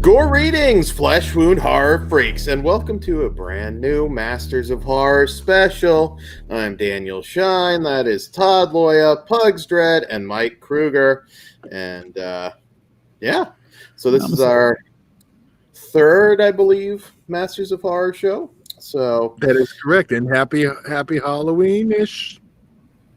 Gore readings, flesh wound horror freaks, and welcome to a brand new Masters of Horror special. I'm Daniel Shine, that is Todd Loya, Pugs Dread, and Mike Kruger. And so this is our third, I believe, Masters of Horror show. So that is correct, and happy Halloween-ish.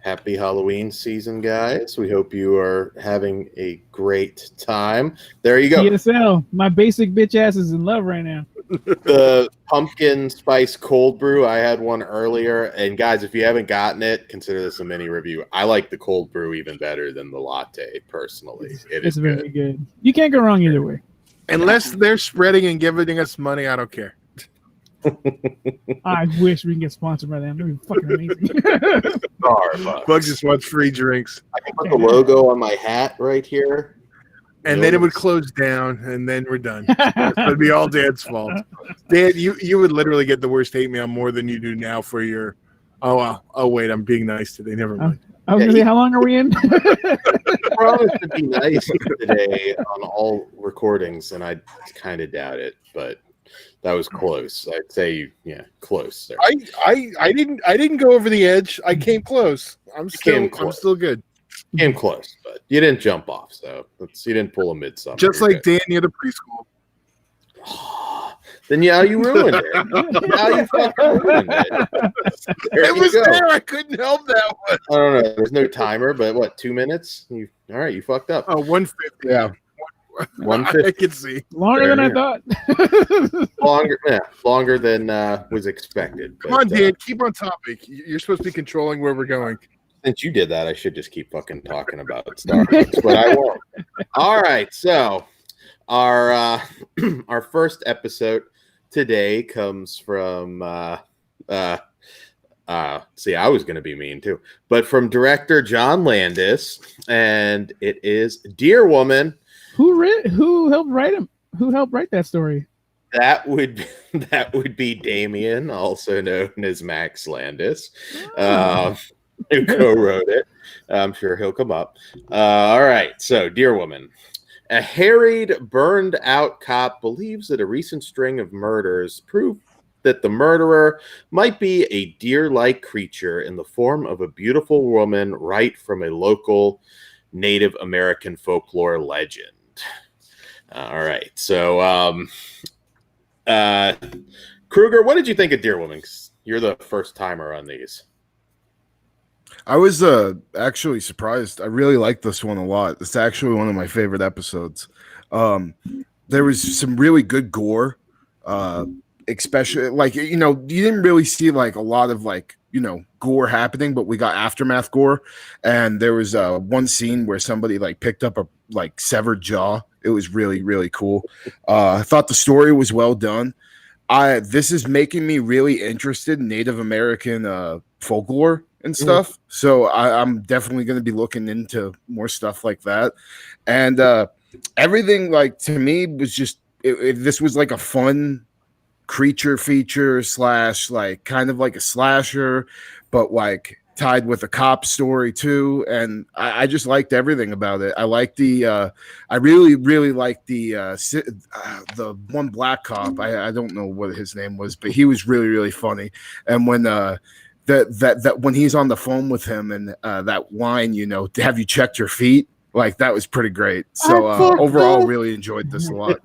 Happy Halloween season, guys. We hope you are having a great time. There you go. PSL, my basic bitch ass is in love right now. The pumpkin spice cold brew, I had one earlier. And guys, if you haven't gotten it, consider this a mini review. I like the cold brew even better than the latte, personally. It's very good. You can't go wrong either way. Unless they're spreading and giving us money, I don't care. I wish we can get sponsored by them. That'd be fucking amazing. Bug just wants free drinks. I can put the logo on my hat right here. And then it would close down, and then we're done. It'd be all Dad's fault. Dad, you would literally get the worst hate mail more than you do now for your. Oh wait, I'm being nice today. Never mind. I was gonna say, how long are we in? I promised to be nice today on all recordings, and I kind of doubt it, but. That was close. I'd say, close there. I didn't go over the edge. I came close. I'm still good. Came close, but you didn't jump off, so you didn't pull a midsummer. Just like Dan near the preschool. Then you ruined it. Now you fucking ruined it. It was there. I couldn't help that one. I don't know. There's no timer, but what? 2 minutes? All right, you fucked up. Oh, 150. Yeah. 150. I can see. Longer than I thought. Longer than was expected. Come on, Dan. Keep on topic. You're supposed to be controlling where we're going. Since you did that, I should just keep fucking talking about Star Wars, but I won't. All right, so our first episode today comes from see, I was going to be mean too, but from director John Landis, and it is Deer Woman. Who helped write him? Who helped write that story? That would be Damien, also known as Max Landis, who co-wrote it. I'm sure he'll come up. All right, so Deer Woman. A harried, burned-out cop believes that a recent string of murders prove that the murderer might be a deer-like creature in the form of a beautiful woman right from a local Native American folklore legend. All right, so Kruger, what did you think of Deer Woman? 'Cause you're the first timer on these. I was actually surprised. I really like this one a lot. It's actually one of my favorite episodes. There was some really good gore, especially you didn't really see like a lot of gore happening, but we got aftermath gore, and there was one scene where somebody picked up a severed jaw. It was really, really cool. I thought the story was well done. This is making me really interested in Native American folklore and stuff. So I'm definitely going to be looking into more stuff like that. And everything to me was just this was like a fun creature feature / kind of like a slasher, but tied with a cop story too, and I just liked everything about it. I like I really liked the one black cop. I don't know what his name was, but he was really, really funny. And when that when he's on the phone with him and that line, have you checked your feet? That was pretty great. So overall, really enjoyed this a lot.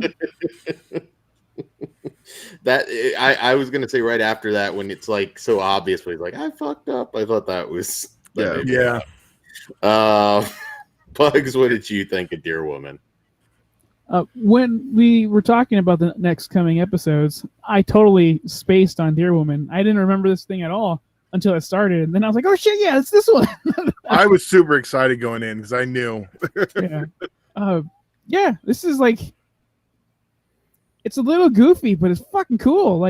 That I was gonna say right after that, when it's so obvious, but he's like, I fucked up. I thought that was yeah. Pugs, what did you think of Deer Woman? When we were talking about the next coming episodes, I totally spaced on Deer Woman. I didn't remember this thing at all until it started, and then I was like, oh shit, yeah, it's this one. I was super excited going in because I knew. Yeah, this is it's a little goofy, but it's fucking cool.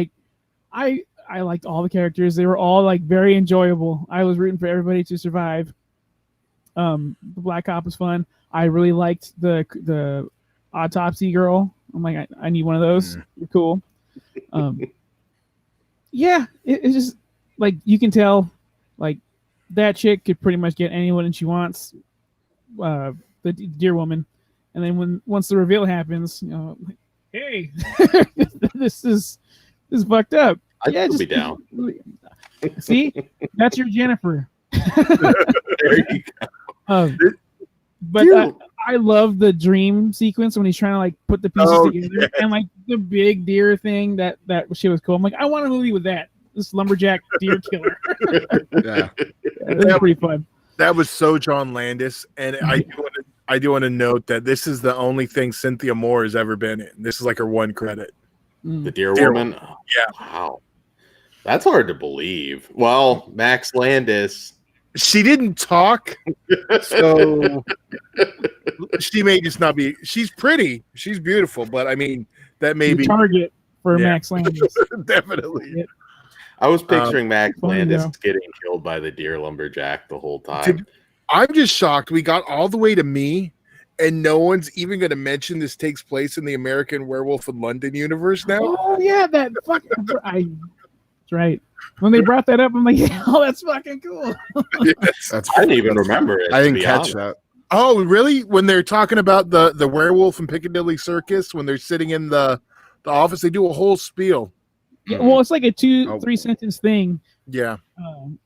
I liked all the characters. They were all very enjoyable. I was rooting for everybody to survive. The black cop was fun. I really liked the autopsy girl. I'm like, I need one of those. You're cool. Yeah, it's just you can tell that chick could pretty much get anyone and she wants. The Deer Woman, and then once the reveal happens, hey, this is fucked up. I'd still be down. See, that's your Jennifer. There you go. But I love the dream sequence when he's trying to like put the pieces together, and like the big deer thing. That shit was cool. I'm like, I want a movie with that. This lumberjack deer killer. Yeah, that was pretty fun. That was so John Landis, and I do want to note that this is the only thing Cynthia Moore has ever been in. This is like her one credit. The Deer Woman. Oh, yeah. Wow. That's hard to believe. Well, Max Landis. She didn't talk, so she may just not be. She's pretty. She's beautiful, but I mean, that may be target for Max Landis. Definitely. Yeah. I was picturing Max Landis getting killed by the deer lumberjack the whole time. I'm just shocked. We got all the way to me, and no one's even going to mention this takes place in the American Werewolf in London universe now. Oh yeah, that fucking. That's right. When they brought that up, I'm like, oh, that's fucking cool. I didn't even remember it. I didn't catch that. Oh, really? When they're talking about the werewolf in Piccadilly Circus, when they're sitting in the office, they do a whole spiel. Yeah, well, it's like a 2-3 sentence thing. Yeah,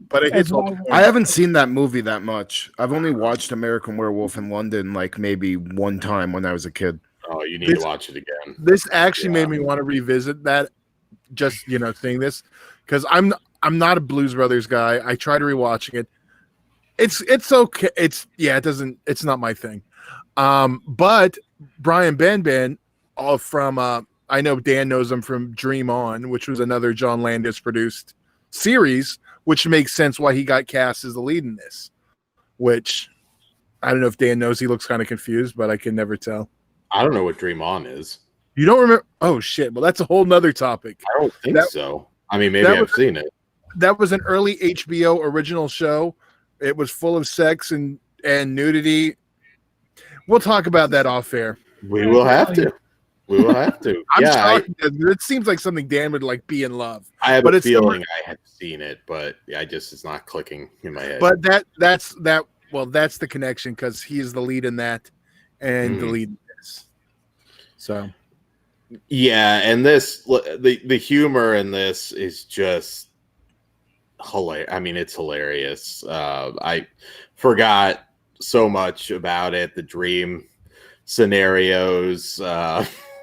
but it hits. I haven't seen that movie that much. I've only watched American Werewolf in London like maybe one time when I was a kid. Oh, you need to watch it again. This actually made me want to revisit that. Just seeing this, because I'm not a Blues Brothers guy. I try to rewatching it. It's okay. It's not my thing. But Brian Benben, all from I know Dan knows him from Dream On, which was another John Landis produced series, which makes sense why he got cast as the lead in this. Which I don't know if Dan knows. He looks kind of confused, but I can never tell. I don't know what Dream On is. You don't remember? Oh shit! Well, that's a whole nother topic. I don't think so. I mean, maybe I've seen it. That was an early HBO original show. It was full of sex and nudity. We'll talk about that off air. We will have to. We will have to. It seems like something Dan would like be in love. I have a feeling I have seen it, but it's not clicking in my head. But that's the connection because he's the lead in that and the lead in this. So yeah, and the humor in this is just hilarious. I mean, it's hilarious. I forgot so much about it. The dream scenarios,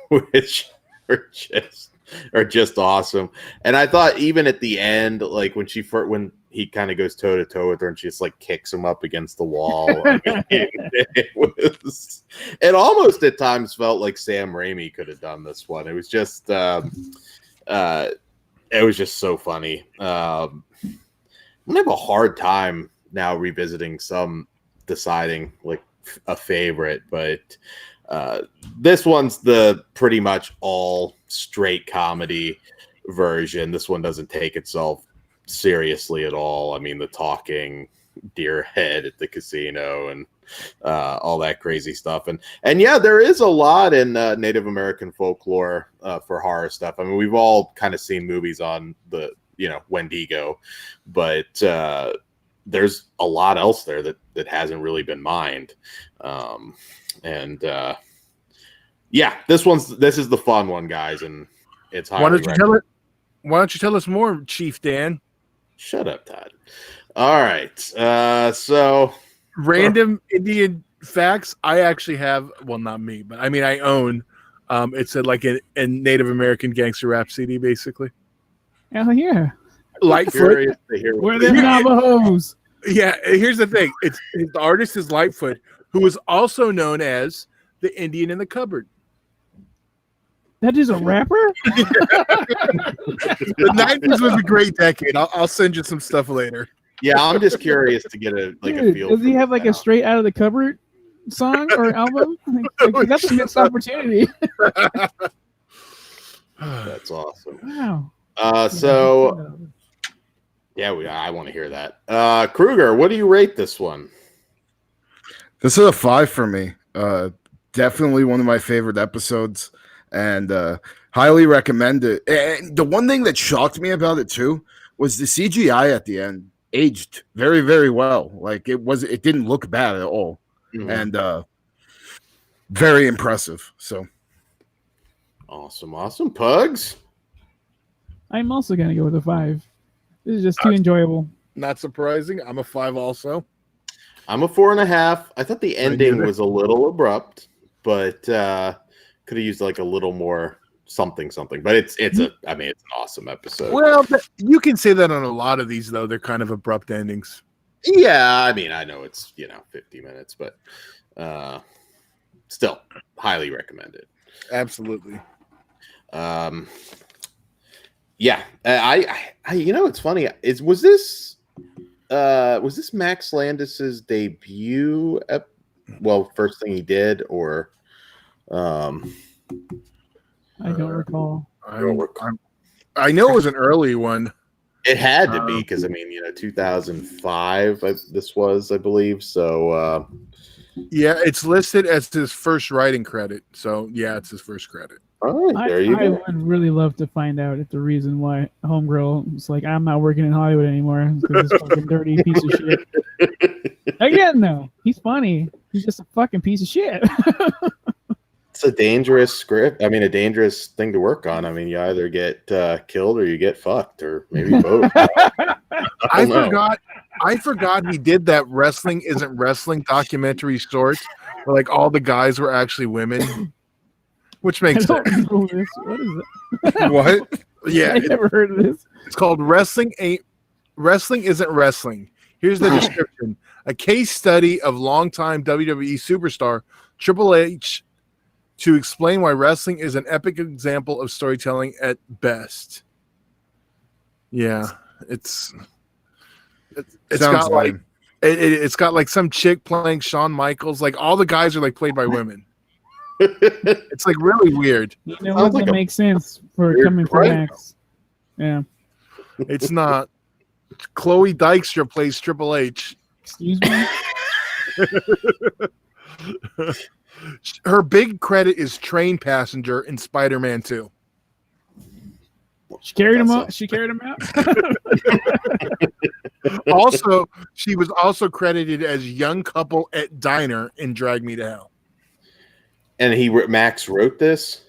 which are just awesome. And I thought even at the end, like when he kind of goes toe to toe with her and she just like kicks him up against the wall. I mean, it almost at times felt like Sam Raimi could have done this one. It was just so funny. I'm gonna have a hard time now revisiting some, deciding like a favorite, but this one's the pretty much all straight comedy version. This one doesn't take itself seriously at all. I mean, the talking deer head at the casino and all that crazy stuff, and yeah, there is a lot in Native American folklore for horror stuff. I mean, we've all kind of seen movies on the Wendigo, but there's a lot else there that hasn't really been mined. Yeah, this is the fun one, guys, and it's why don't you tell us more, Chief Dan? Shut up, Todd. All right, so random Indian facts. I actually have, well, not me, but I mean I own. It's like a Native American gangster rap CD, basically. Oh yeah, Lightfoot. Where them Navajos? Yeah, here's the thing. The artist is Lightfoot, who is also known as the Indian in the Cupboard. That is a rapper? The 90s was a great decade. I'll send you some stuff later. Yeah, I'm just curious to get a feel. Does he have like a straight out of the cupboard song or album? Like, that's a missed opportunity. That's awesome. Wow. So I want to hear that. Kruger, what do you rate this one? This is a 5 for me. Definitely one of my favorite episodes, and highly recommend it. And the one thing that shocked me about it too was the CGI at the end aged very, very well. Like it didn't look bad at all, and very impressive. So Awesome. Pugs? I'm also gonna go with a 5. This is just too enjoyable. Not surprising. I'm a 5 also. I'm a 4.5. I thought the ending was a little abrupt, but could have used like a little more something. But it's an awesome episode. Well, you can say that on a lot of these though. They're kind of abrupt endings. Yeah, I mean, I know it's 50 minutes, but still highly recommended. Absolutely. Yeah, I it's funny. Was this Max Landis's debut? First thing he did, or I don't recall. I know it was an early one. It had to be because 2005. This was, I believe. So yeah, it's listed as his first writing credit. So yeah, it's his first credit. All right, there you I go. would really love to find out if the reason why Homegirl was like, I'm not working in Hollywood anymore because this fucking dirty piece of shit. Again, though, he's funny. He's just a fucking piece of shit. It's a dangerous script. I mean, a dangerous thing to work on. I mean, you either get killed or you get fucked, or maybe both. I forgot he did that Wrestling Isn't Wrestling documentary short where like all the guys were actually women, which makes sense. What is it? What? Yeah, I never heard of this. it's called Wrestling Isn't Wrestling. Here's the description: a case study of longtime WWE superstar Triple H to explain why wrestling is an epic example of storytelling at best. Yeah, it's got like it's got like some chick playing Shawn Michaels. Like all the guys are like played by women. It's like really weird. You know what? That makes sense for coming from Max. Yeah. It's not. Chloe Dykstra plays Triple H. Excuse me? Her big credit is train passenger in Spider-Man 2. She carried him out. She carried him out. Also, she was also credited as young couple at diner in Drag Me to Hell. And Max wrote this.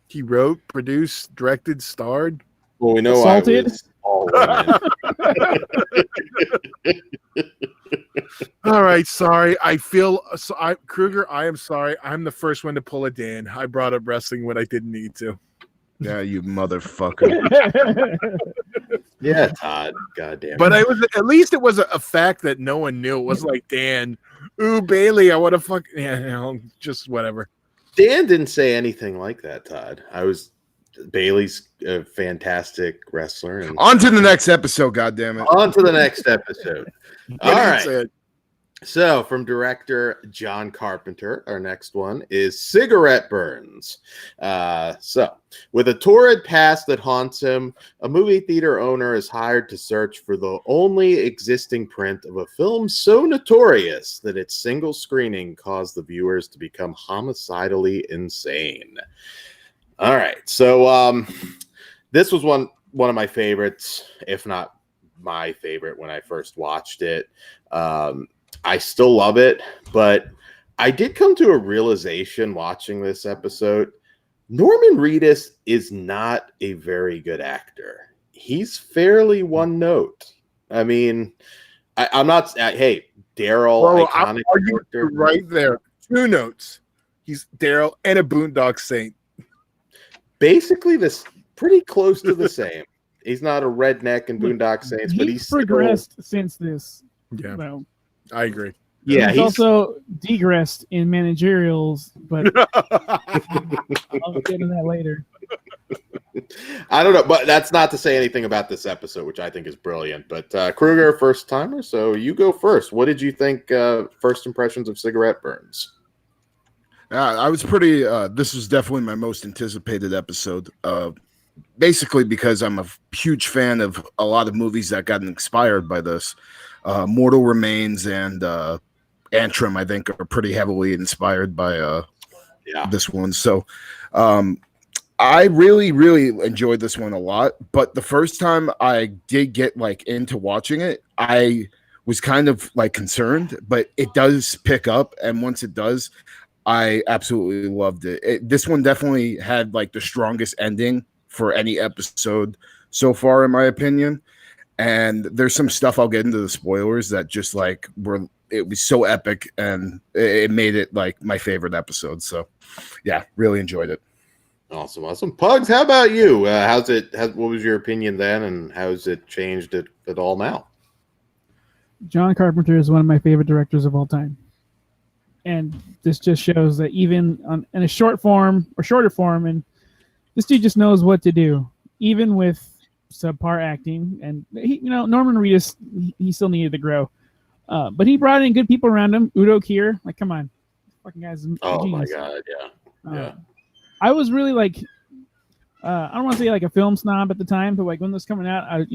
He wrote, produced, directed, starred. Well, we know Assaulted. I was all women. All right, sorry. Kruger, I am sorry. I'm the first one to pull a Dan. I brought up wrestling when I didn't need to. Yeah, you motherfucker. Yeah, Todd. Goddamn. But at least it was a fact that no one knew. It wasn't like Dan. Ooh, Bailey, I want to fuck. Yeah, just whatever. Dan didn't say anything like that, Todd. Bailey's a fantastic wrestler. And On to the next episode, goddammit. on to the next episode. All right. Said. So, from director John Carpenter, our next one is Cigarette Burns. With a torrid past that haunts him, a movie theater owner is hired to search for the only existing print of a film so notorious that its single screening caused the viewers to become homicidally insane. All right, so this was one of my favorites, if not my favorite, when I first watched it. I still love it, but I did come to a realization watching this episode. Norman Reedus is not a very good actor. He's fairly one note. I mean, I'm not. Hey, Daryl, iconic character, right there. 2 notes. He's Daryl and a Boondock Saint. Basically, this pretty close to the same. He's not a redneck in Boondock Saints, but he's progressed since this. Yeah. So. I agree. Yeah, he's also degressed in managerials, but I'll get into that later. I don't know, but that's not to say anything about this episode, which I think is brilliant. But Kruger, first timer, so you go first. What did you think? First impressions of Cigarette Burns? I was pretty. This was definitely my most anticipated episode. Basically, because I'm a huge fan of a lot of movies that got inspired by this. Mortal Remains and Antrim, I think, are pretty heavily inspired by this one. So I really, really enjoyed this one a lot. But the first time I did get into watching it, I was kind of concerned, but it does pick up. And once it does, I absolutely loved it. This one definitely had like the strongest ending for any episode so far, in my opinion. And there's some stuff I'll get into the spoilers that just like it was so epic, and it made it like my favorite episode. So yeah, really enjoyed it. Awesome. Pugs, how about you? What was your opinion then, and how's it changed at all now? John Carpenter is one of my favorite directors of all time. And this just shows that even in a shorter form, and this dude just knows what to do, even with subpar acting. And Norman Reedus, he still needed to grow, but he brought in good people around him. Udo Kier, like, come on, fucking guy's a Oh genius. my god, yeah. I was really like, I don't want to say like a film snob at the time, but like when this was coming out, I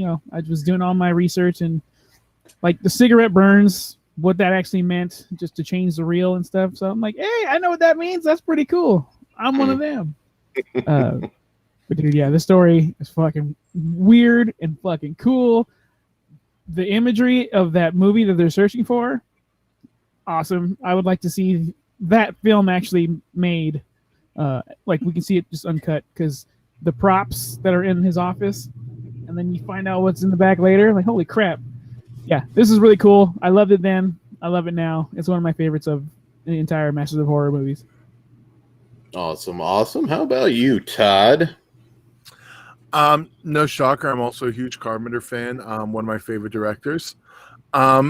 was doing all my research, and like the cigarette burns, what that actually meant, just to change the reel and stuff. So I'm like, hey, I know what that means. That's pretty cool. I'm one of them. But dude, yeah, this story is fucking weird and fucking cool. The imagery of that movie that they're searching for, awesome. I would like to see that film actually made. Like we can see it just uncut, because the props that are in his office, and then you find out what's in the back later. Like, holy crap. Yeah, this is really cool. I loved it then. I love it now. It's one of my favorites of the entire Masters of Horror movies. Awesome. How about you, Todd? No shocker, I'm also a huge Carpenter fan. One of my favorite directors. And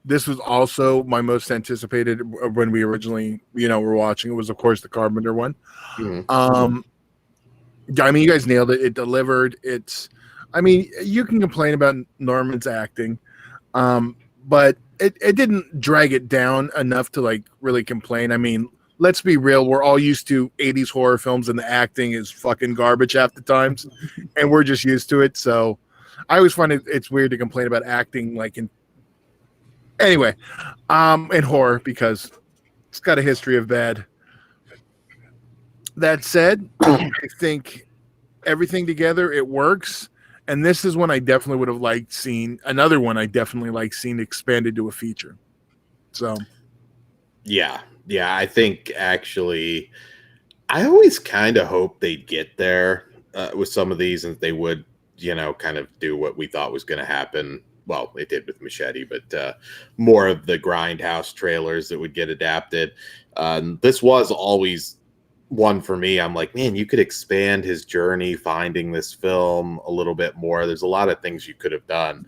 this was also my most anticipated when we originally, were watching. It was, of course, the Carpenter one. Mm-hmm. I mean, you guys nailed it. It delivered. You can complain about Norman's acting, but it didn't drag it down enough to like really complain. I mean, let's be real. We're all used to 80s horror films, and the acting is fucking garbage half the times, and we're just used to it. So I always find it's weird to complain about acting in horror, because it's got a history of bad. That said, I think everything together, it works. And this is one I definitely would have liked seeing. Another one I definitely like seeing expanded to a feature. So, yeah, I think actually, I always kind of hoped they'd get there with some of these, and they would, kind of do what we thought was going to happen. Well, they did with Machete, but more of the Grindhouse trailers that would get adapted. This was always one for me. I'm like, man, you could expand his journey finding this film a little bit more. There's a lot of things you could have done.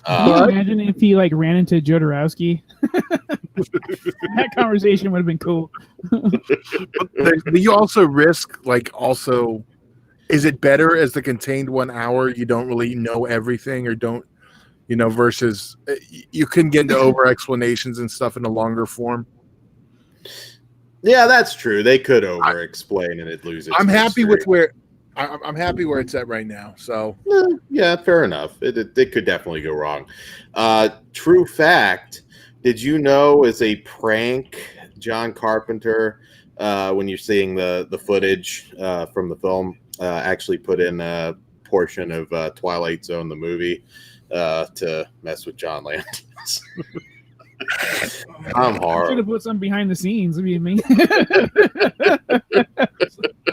Can you imagine if he ran into Jodorowsky? That conversation would have been cool. But you also risk is it better as the contained 1 hour? You don't really know everything, or don't, versus you couldn't get into over explanations and stuff in a longer form. Yeah, that's true. They could over explain and it loses. I'm happy with where I'm happy where it's at right now. So yeah, fair enough. It could definitely go wrong. True fact. Did you know, as a prank, John Carpenter, when you're seeing the footage from the film, actually put in a portion of Twilight Zone, the movie, to mess with John Landis. I'm horrible. Should have put some behind the scenes. I mean,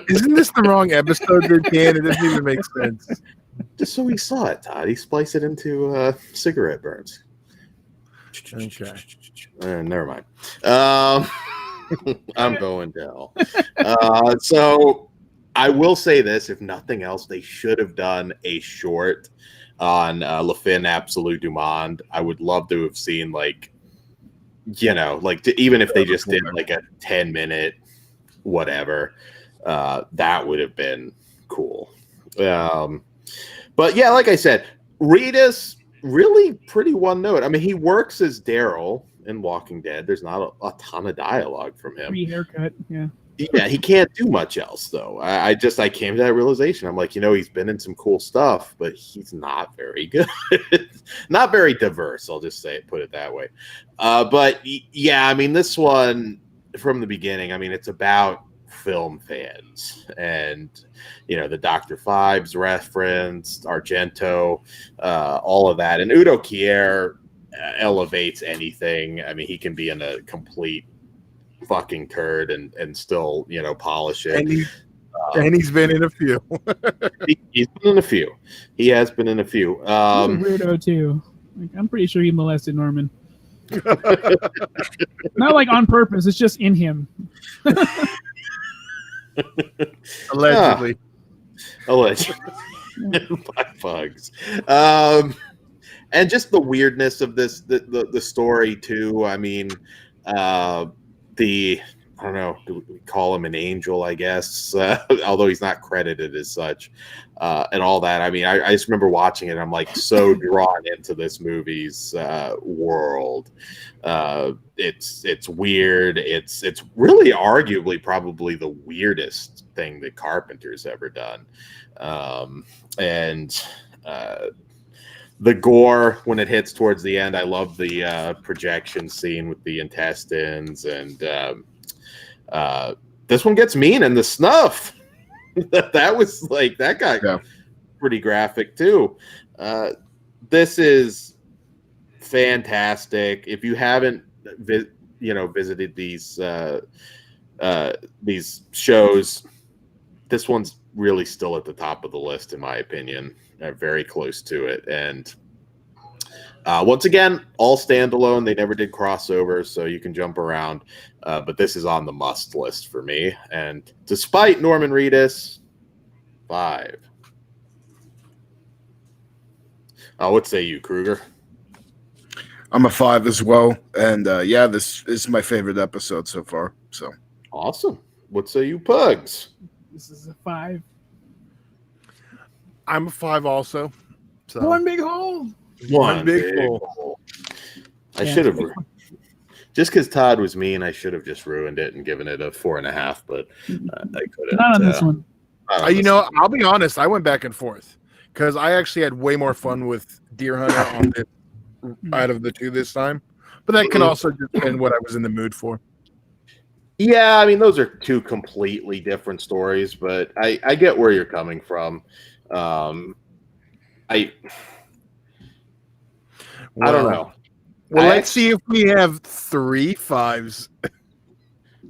isn't this the wrong episode, Dan? It doesn't even make sense. Just so he saw it, Todd. He spliced it into cigarette burns. Okay. Never mind. I'm going to hell. So I will say this: if nothing else, they should have done a short on Le Fin Absolute du Monde. I would love to have seen even if they just did like a 10-minute whatever, that would have been cool. But yeah, like I said, Reedus really pretty one note. I mean, he works as Daryl in Walking Dead. There's not a ton of dialogue from him. Free haircut, yeah. Yeah, he can't do much else though. I came to that realization. I'm like, he's been in some cool stuff, but he's not very good. Not very diverse, I'll just put it that way. But yeah, I mean, this one from the beginning, I mean, it's about film fans, and the Dr. Phibes reference, Argento, all of that, and Udo Kier elevates anything. I mean, he can be in a complete fucking turd and still, polish it. And he's been in a few. He's been in a few. He has been in a few. He's a weirdo too. Like, I'm pretty sure he molested Norman. Not like on purpose. It's just in him. Allegedly. Allegedly. By bugs. And just the weirdness of this, the story too. I mean, I don't know, do we call him an angel, I guess, although he's not credited as such, and all that. I mean, I just remember watching it, and I'm like so drawn into this movie's world. It's weird. It's really arguably probably the weirdest thing that Carpenter's ever done. And the gore when it hits towards the end, I love the projection scene with the intestines, and this one gets mean, and the snuff that was like, that got pretty graphic too. This is fantastic. If you haven't visited these shows, this one's really still at the top of the list in my opinion. Very close to it. And once again, all standalone. They never did crossovers, so you can jump around. But this is on the must list for me. And despite Norman Reedus, 5. What say you, Kruger? I'm a 5 as well. And this is my favorite episode so far. So awesome. What say you, Pugs? This is a 5. I'm a 5 also. So. One big hole. One big hole. I should have, just because Todd was mean, I should have just ruined it and given it a 4.5. But I couldn't. Not on this one. I'll be honest. I went back and forth because I actually had way more fun with Deer Hunter on this out of the two this time. But that can also depend what I was in the mood for. Yeah, I mean, those are two completely different stories, but I get where you're coming from. I don't know. Well, let's see if we have 3 5s.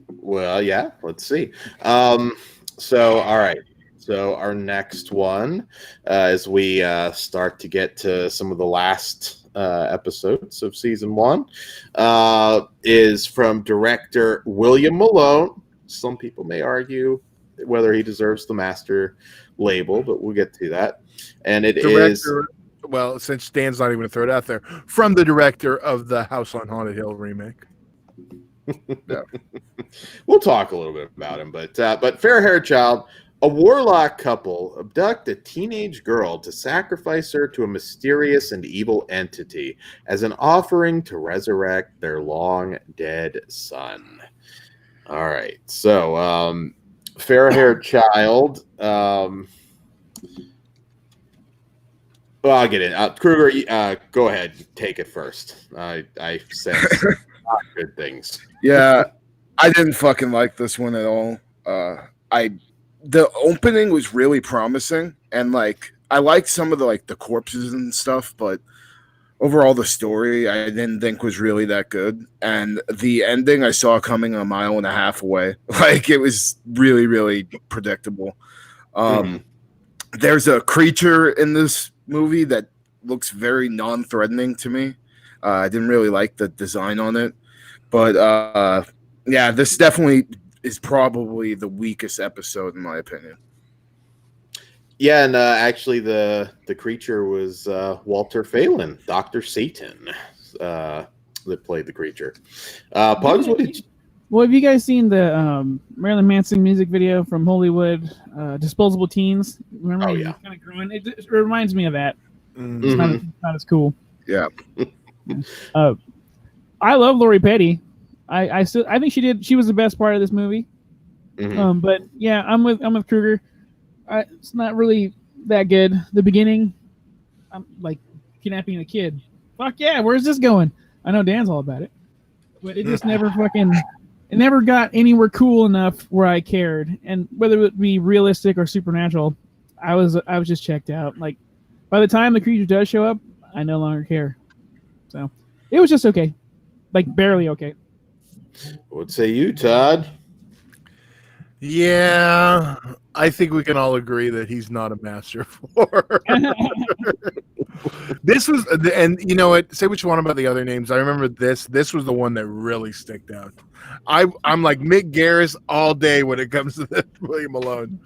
Well, yeah, let's see. So, all right. So our next one, as we start to get to some of the last episodes of season 1, is from director William Malone. Some people may argue whether he deserves the master label, but we'll get to that. And it is, well, since Dan's not even going to throw it out there, from the director of the House on Haunted Hill remake. We'll talk a little bit about him, but Fair-Haired Child. A warlock couple abduct a teenage girl to sacrifice her to a mysterious and evil entity as an offering to resurrect their long-dead son. All right. So, Fair-Haired Child. Well, I'll get in. Kruger, go ahead. Take it first. I said not good things. Yeah, I didn't fucking like this one at all. The opening was really promising, and like I liked some of the corpses and stuff, but overall the story I didn't think was really that good. And the ending I saw coming 1.5 miles away. Like it was really, really predictable. There's a creature in this movie that looks very non-threatening to me. I didn't really like the design on it, but yeah, this definitely is probably the weakest episode in my opinion. Yeah, and actually the creature was Walter Phelan, Dr. Satan, that played the creature. Pugs, what did you... Well, have you guys seen the Marilyn Manson music video from Hollywood, Disposable Teens? Remember? Oh, yeah. Kind of growing. It reminds me of that. Mm-hmm. It's not as cool. Yeah. I love Lori Petty. I think she was the best part of this movie. Mm-hmm. But yeah, I'm with Kruger. It's not really that good. The beginning, I'm like kidnapping a kid. Fuck yeah, where's this going? I know Dan's all about it, but it just never it never got anywhere cool enough where I cared. And whether it be realistic or supernatural, I was just checked out. Like by the time the creature does show up, I no longer care. So It was just okay, like barely okay. What say you, Todd? Yeah, I think we can all agree that he's not a master of horror. This was, and you know what? Say what you want about the other names. I remember this. This was the one that really sticked out. I'm like Mick Garris all day when it comes to this William Malone.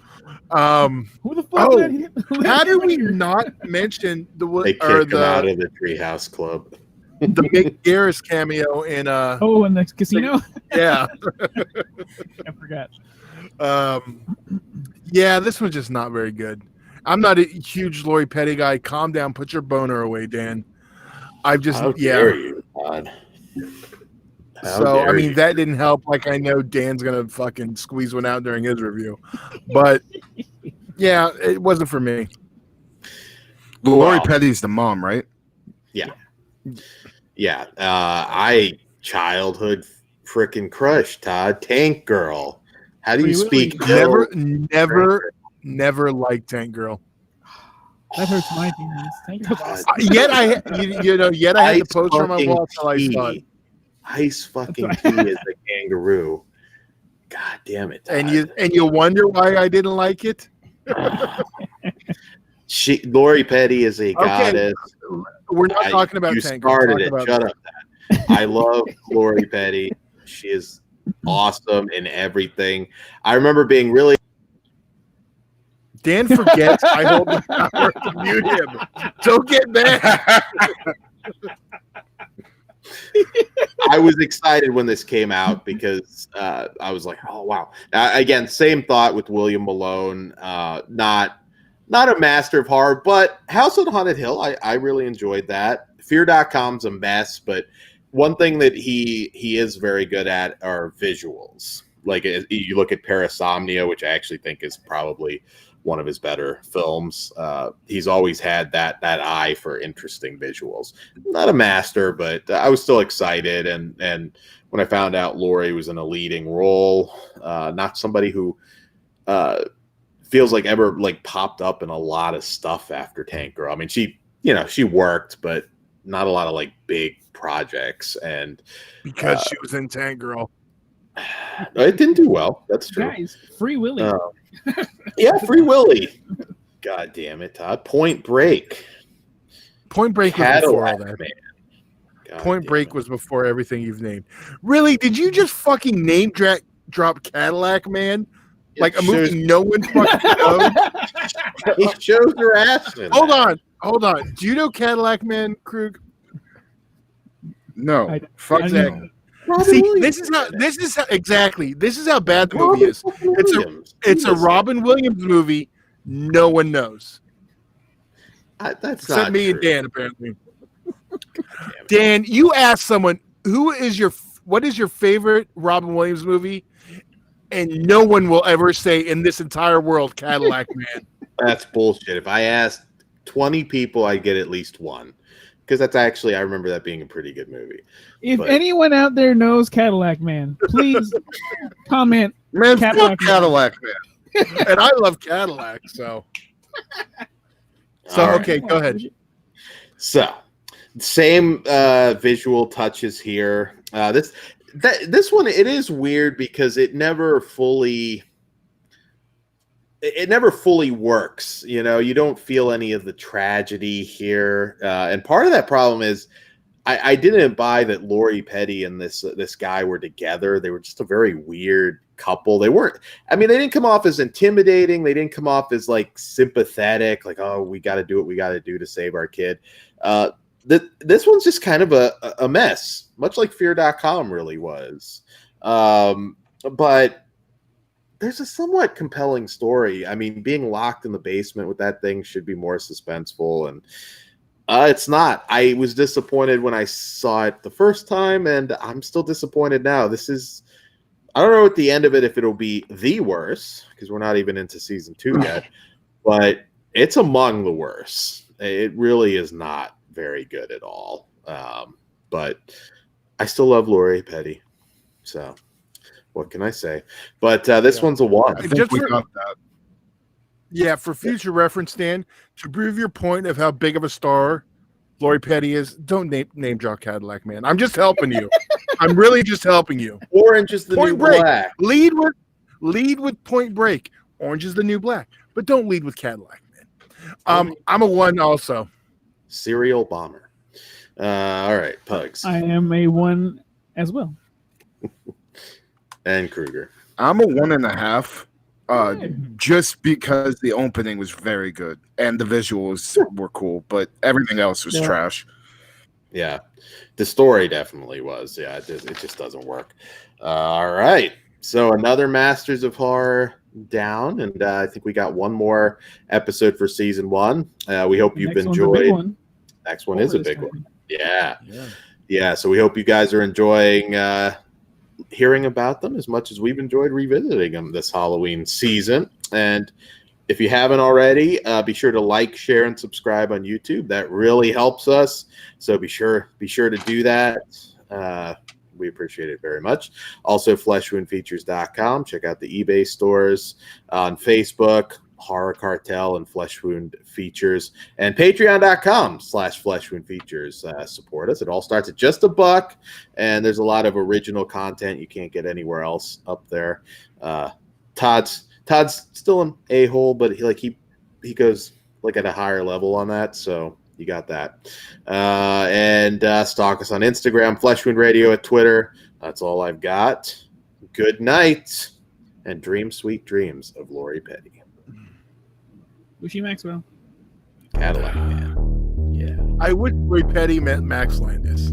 Who the fuck? Oh, did how did we not mention They kicked him out of the Treehouse Club. the Mick Garris cameo in Oh, in the casino? yeah. I forgot. Yeah, this one's just not very good. I'm not a huge Lori Petty guy. Calm down, put your boner away, Dan. I've just How dare you, Todd? How So I dare mean you. that didn't help. Like I know Dan's gonna fucking squeeze one out during his review, but yeah, it wasn't for me. Lori Well, Petty's the mom, right? Yeah. I childhood freaking crush, Todd. Tank Girl. How do you Free speak? Never liked Tank Girl. That hurts my feelings. Thank you. Yet I had the poster on my wall till I saw it. Ice fucking tea is a kangaroo. God damn it. Todd. And you wonder why I didn't like it. Lori Petty is a goddess. We're not talking about you Tank Girl. started We're it. talking Shut about- up. Dad. I love Lori Petty. She is awesome in everything. I remember being really. Dan forgets I hold the power to mute him. Don't get mad. I was excited when this came out because I was like, oh wow. Again, same thought with William Malone. Not a master of horror, but House on Haunted Hill, I really enjoyed that. Fear.com's a mess, but one thing that he is very good at are visuals. Like you look at Parasomnia, which I actually think is probably one of his better films. He's always had that eye for interesting visuals. Not a master, but I was still excited. And when I found out Lori was in a leading role, not somebody who feels like ever like popped up in a lot of stuff after Tank Girl. I mean, she worked, but not a lot of like big projects. And Because she was in Tank Girl. it didn't do well. That's true. Guys, Free Willy. Yeah, Free Willy. God damn it, Todd. Point Break. Point Break was before all Cadillac that. Man. God Point damn Break it. was before everything you've named. Really? Did you just fucking name drop Cadillac Man? Like a movie no one fucking knows? He shows her ass. in Hold that. on. Do you know Cadillac Man, Krug? No. I Fuck don't that. know. Robin See, Williams. this is how bad the movie is. It's a Robin Williams movie no one knows. That's Except not me true. and Dan, apparently. Dan, you ask someone what is your favorite Robin Williams movie, and no one will ever say in this entire world Cadillac Man. That's bullshit. If I asked 20 people, I'd get at least one. Because that's actually, I remember that being a pretty good movie. If But- anyone out there knows Cadillac Man, please comment. Man, Cadillac fuck Man. Cadillac Man. And I love Cadillac, so All right. okay, go ahead. So, same visual touches here. This one, it is weird because it never fully works. You know, you don't feel any of the tragedy here, and part of that problem is I didn't buy that Lori Petty and this guy were together. They were just a very weird couple. They weren't. I mean, they didn't come off as intimidating. They didn't come off as like sympathetic. Like, oh, we got to do what we got to do to save our kid. This one's just kind of a mess, much like Fear.com really was. But there's a somewhat compelling story. I mean, being locked in the basement with that thing should be more suspenseful, and it's not. I was disappointed when I saw it the first time, and I'm still disappointed now. I don't know at the end of it if it'll be the worst, because we're not even into season 2 yet, but it's among the worst. It really is not very good at all. But I still love Lori Petty, so what can I say? But this one's a 1. I think Just we for- got that. Yeah, for future reference, Dan, to prove your point of how big of a star Lori Petty is. Don't name drop Cadillac Man. I'm just helping you. I'm really just helping you. Orange is the new Point Break. black. Lead with Point Break. Orange is the new black, but don't lead with Cadillac Man. I'm a 1 also. Serial bomber. All right, Pugs. I am a 1 as well. And Kruger. I'm a 1.5. Just because the opening was very good and the visuals were cool, but everything else was trash. Yeah, the story definitely was. Yeah, it just doesn't work. All right, so another Masters of Horror down, and I think we got one more episode for season 1. We hope you've enjoyed. Next one is a big one. Yeah. So we hope you guys are enjoying hearing about them as much as we've enjoyed revisiting them this Halloween season. And if you haven't already, be sure to like, share, and subscribe on YouTube. That really helps us. So be sure to do that. We appreciate it very much. Also, fleshwoundfeatures.com. Check out the eBay stores on Facebook, Horror Cartel and Flesh Wound Features, and patreon.com/fleshwoundfeatures. Support us. It all starts at just $1, and there's a lot of original content you can't get anywhere else up there. Todd's still an a-hole, but he goes like at a higher level on that, so you got that. And stalk us on Instagram, Flesh Wound Radio at Twitter. That's all I've got. Good night, and dream sweet dreams of Lori Petty. Wishy Maxwell. Cadillac Man. Yeah. I wish Lori Petty met Max Landis.